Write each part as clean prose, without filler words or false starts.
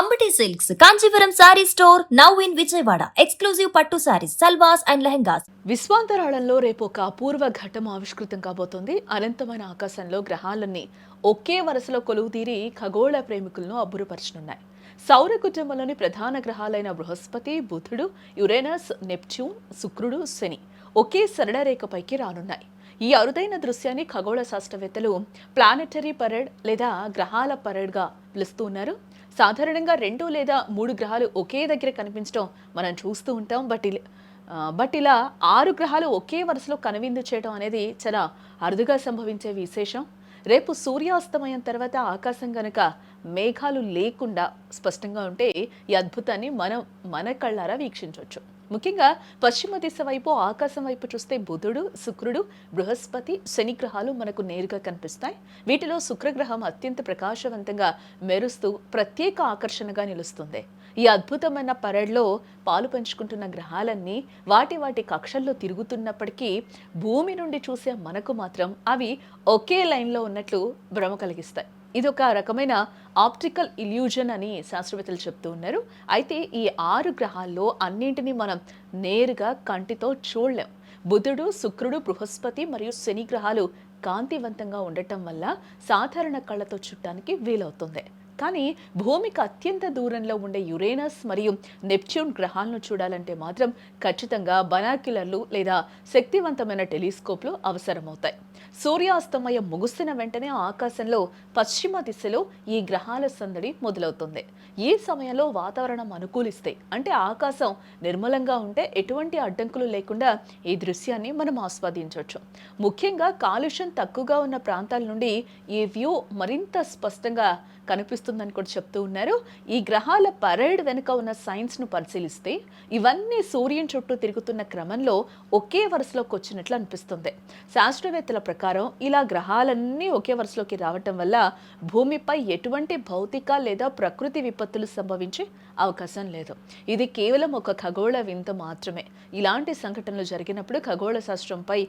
Ambati silks Kanchipuram sorry store now in Vijayawada. Exclusive పట్టు saris, సల్వాస్ and lehengas. విశ్వాంతరాళంలో రేపు ఒక అపూర్వ ఘట్టం ఆవిష్కృతం కాబోతోంది. అనంతమైన ఆకాశంలో గ్రహాలన్నీ ఒకే వరుసలో కొలువుతీరి ఖగోళ ప్రేమికులను అబ్బురపరచనున్నాయి. సౌర కుటుంబంలోని ప్రధాన గ్రహాలైన బృహస్పతి, బుధుడు, యురేనస్, నెప్ట్యూన్, శుక్రుడు, శని ఒకే సరళ రేఖపైకి రానున్నాయి. ఈ అరుదైన దృశ్యాన్ని ఖగోళ శాస్త్రవేత్తలు ప్లానెటరీ పరేడ్ లేదా గ్రహాల పరేడ్గా పిలుస్తున్నారు. సాధారణంగా 2 లేదా 3 గ్రహాలు ఒకే దగ్గర కనిపించడం మనం చూస్తూ ఉంటాం. బట్ ఇలా 6 గ్రహాలు ఒకే వరుసలో కనువిందు చేయడం అనేది చాలా అరుదుగా సంభవించే విశేషం. రేపు సూర్యాస్తమయం తర్వాత ఆకాశం గనుక మేఘాలు లేకుండా స్పష్టంగా ఉంటే ఈ అద్భుతాన్ని మన కళ్ళారా వీక్షించవచ్చు. ముఖ్యంగా పశ్చిమ దిశ వైపు ఆకాశం వైపు చూస్తే బుధుడు, శుక్రుడు, బృహస్పతి, శని గ్రహాలు మనకు నేరుగా కనిపిస్తాయి. వీటిలో శుక్రగ్రహం అత్యంత ప్రకాశవంతంగా మెరుస్తూ ప్రత్యేక ఆకర్షణగా నిలుస్తుంది. ఈ అద్భుతమైన పరేడ్లో పాలు పంచుకుంటున్న గ్రహాలన్నీ వాటి కక్షల్లో తిరుగుతున్నప్పటికీ భూమి నుండి చూసే మనకు మాత్రం అవి ఒకే లైన్లో ఉన్నట్లు భ్రమ కలిగిస్తాయి. ఇది ఒక రకమైన ఆప్టికల్ ఇల్యూజన్ అని శాస్త్రవేత్తలు చెప్తూ ఉన్నారు. అయితే ఈ 6 గ్రహాల్లో అన్నింటినీ మనం నేరుగా కంటితో చూడలేం. బుధుడు, శుక్రుడు, బృహస్పతి మరియు శని గ్రహాలు కాంతివంతంగా ఉండటం వల్ల సాధారణ కళ్ళతో చూడటానికి వీలవుతుంది. కానీ భూమికి అత్యంత దూరంలో ఉండే యురేనస్ మరియు నెప్ట్యూన్ గ్రహాలను చూడాలంటే మాత్రం ఖచ్చితంగా బనాక్యులర్లు లేదా శక్తివంతమైన టెలిస్కోప్లు అవసరమవుతాయి. సూర్యాస్తమయం ముగిసిన వెంటనే ఆకాశంలో పశ్చిమ దిశలో ఈ గ్రహాల సందడి మొదలవుతుంది. ఈ సమయంలో వాతావరణం అనుకూలిస్తే, అంటే ఆకాశం నిర్మలంగా ఉంటే ఎటువంటి అడ్డంకులు లేకుండా ఈ దృశ్యాన్ని మనం ఆస్వాదించవచ్చు. ముఖ్యంగా కాలుష్యం తక్కువగా ఉన్న ప్రాంతాల నుండి ఈ వ్యూ మరింత స్పష్టంగా కనిపిస్తుందని కూడా చెప్తూ ఉన్నారు. ఈ గ్రహాల పరేడ్ వెనుక ఉన్న సైన్స్ను పరిశీలిస్తే ఇవన్నీ సూర్యుని చుట్టూ తిరుగుతున్న క్రమంలో ఒకే వరుసలోకి వచ్చినట్లు అనిపిస్తుంది. శాస్త్రవేత్తల ప్రకారం ఇలా గ్రహాలన్నీ ఒకే వరుసలోకి రావటం వల్ల భూమిపై ఎటువంటి భౌతిక లేదా ప్రకృతి విపత్తులు సంభవించే అవకాశం లేదు. ఇది కేవలం ఒక ఖగోళ వింత మాత్రమే. ఇలాంటి సంఘటనలు జరిగినప్పుడు ఖగోళ శాస్త్రంపై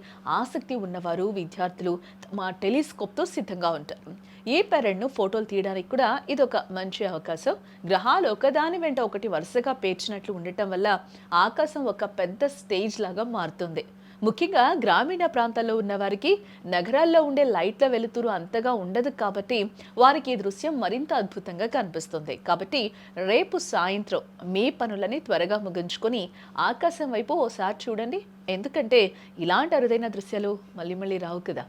ఆసక్తి ఉన్నవారు, విద్యార్థులు తమ టెలిస్కోప్తో సిద్ధంగా ఉంటారు. ఈ పెరెడ్ను ఫోటోలు తీయడానికి కూడా ఇదొక మంచి అవకాశం. గ్రహాలు ఒకదాని వెంట ఒకటి వరుసగా పేర్చినట్లు ఉండటం వల్ల ఆకాశం ఒక పెద్ద స్టేజ్ లాగా మారుతుంది. ముఖ్యంగా గ్రామీణ ప్రాంతాల్లో ఉన్న వారికి నగరాల్లో ఉండే లైట్ల వెలుతురు అంతగా ఉండదు కాబట్టి వారికి ఈ దృశ్యం మరింత అద్భుతంగా కనిపిస్తుంది. కాబట్టి రేపు సాయంత్రం మీ పనులని త్వరగా ముగించుకొని ఆకాశం వైపు ఓసారి చూడండి. ఎందుకంటే ఇలాంటి అరుదైన దృశ్యాలు మళ్ళీ రావు కదా.